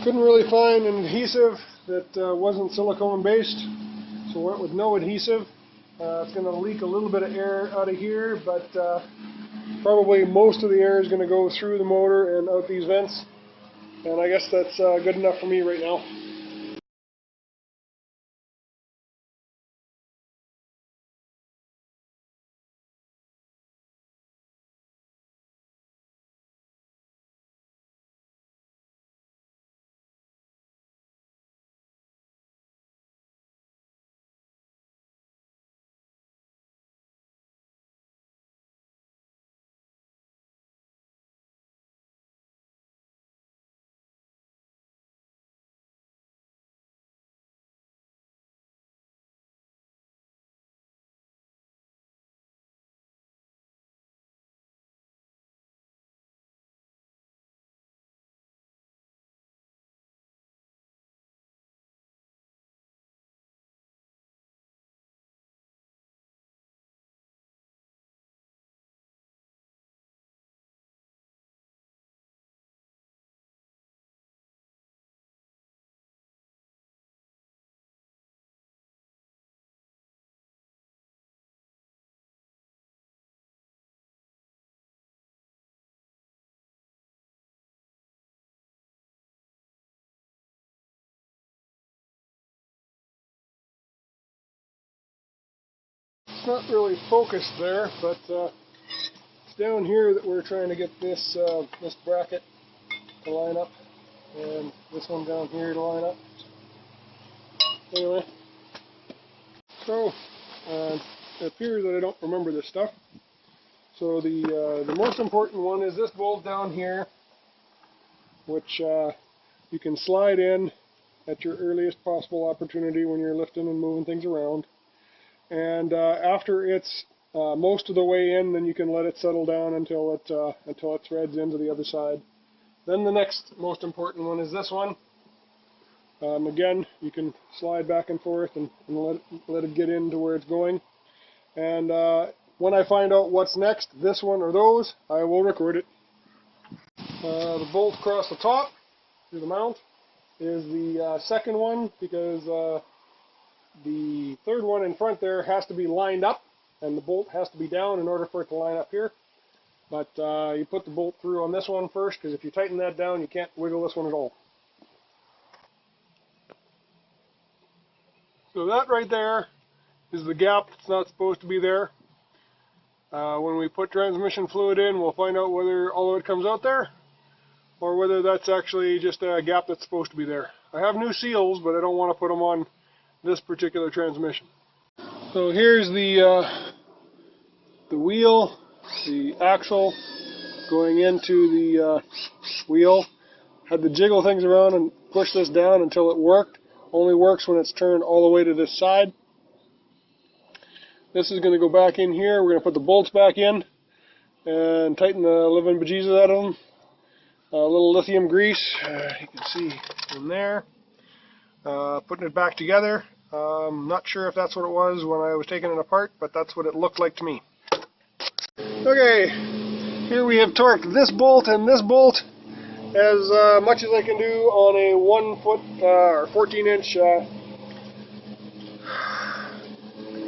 Couldn't really find an adhesive that wasn't silicone based, so went with no adhesive. It's going to leak a little bit of air out of here, but probably most of the air is going to go through the motor and out these vents, and I guess that's good enough for me right now. It's not really focused there, but it's down here that we're trying to get this this bracket to line up, and this one down here to line up. Anyway, so it appears that I don't remember this stuff. So the most important one is this bolt down here, which you can slide in at your earliest possible opportunity when you're lifting and moving things around. And after it's most of the way in, then you can let it settle down until it threads into the other side. Then the next most important one is this one. Again, you can slide back and forth and let it get into where it's going. And when I find out what's next, this one or those, I will record it. The bolt across the top through the mount is the second one, because the third one in front there has to be lined up, and the bolt has to be down in order for it to line up here. But you put the bolt through on this one first, because if you tighten that down, you can't wiggle this one at all. So that right there is the gap that's not supposed to be there. When we put transmission fluid in, we'll find out whether all of it comes out there, or whether that's actually just a gap that's supposed to be there. I have new seals, but I don't want to put them on this particular transmission. So here's the wheel, the axle going into the wheel. Had to jiggle things around and push this down until it worked. Only works when it's turned all the way to this side. This is going to go back in here. We're going to put the bolts back in and tighten the living bejesus out of them. A little lithium grease, you can see in there. Putting it back together. Not sure if that's what it was when I was taking it apart, but that's what it looked like to me. Okay, here we have torqued this bolt and this bolt as much as I can do on a 1 foot or 14-inch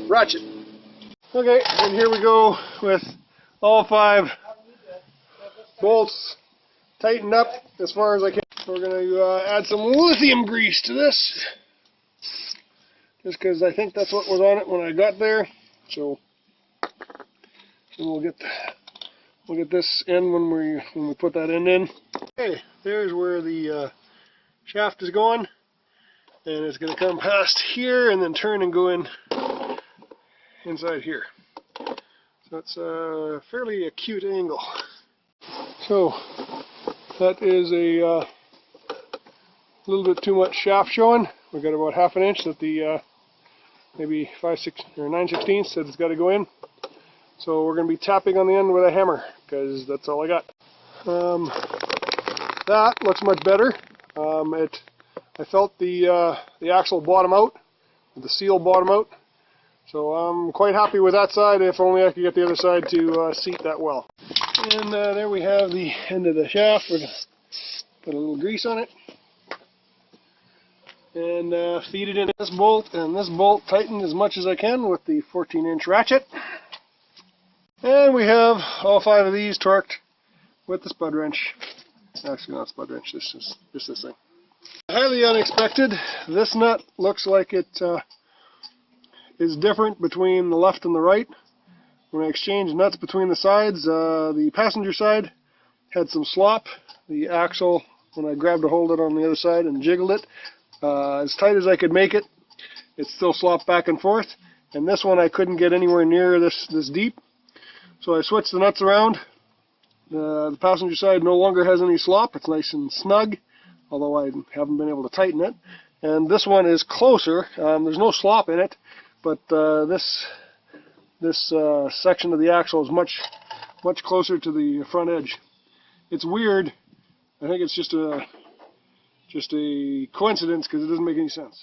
ratchet. Okay, and here we go with all 5 bolts tightened up as far as I can. We're going to add some lithium grease to this, just because I think that's what was on it when I got there. So we'll get this in when we put that end in. Okay, there's where the shaft is going, and it's going to come past here and then turn and go in inside here. So it's a fairly acute angle. So that is a little bit too much shaft showing. We've got about ½ an inch that the maybe 5/6 or 9/16 that it's got to go in. So we're going to be tapping on the end with a hammer, because that's all I got. That looks much better. I felt the axle bottom out, the seal bottom out. So I'm quite happy with that side, if only I could get the other side to seat that well. And there we have the end of the shaft. We're going to put a little grease on it. and feed it in this bolt, and this bolt tightened as much as I can with the 14-inch ratchet. And we have all 5 of these torqued with the spud wrench. Actually, not spud wrench, this is just this thing. Highly unexpected. This nut looks like it is different between the left and the right. When I exchanged nuts between the sides, the passenger side had some slop. The axle, when I grabbed a hold of it on the other side and jiggled it, as tight as I could make it, it still slopped back and forth. And this one I couldn't get anywhere near this deep. So I switched the nuts around. The passenger side no longer has any slop. It's nice and snug, although I haven't been able to tighten it. And this one is closer. There's no slop in it, but this section of the axle is much closer to the front edge. It's weird. I think it's just a coincidence because it doesn't make any sense.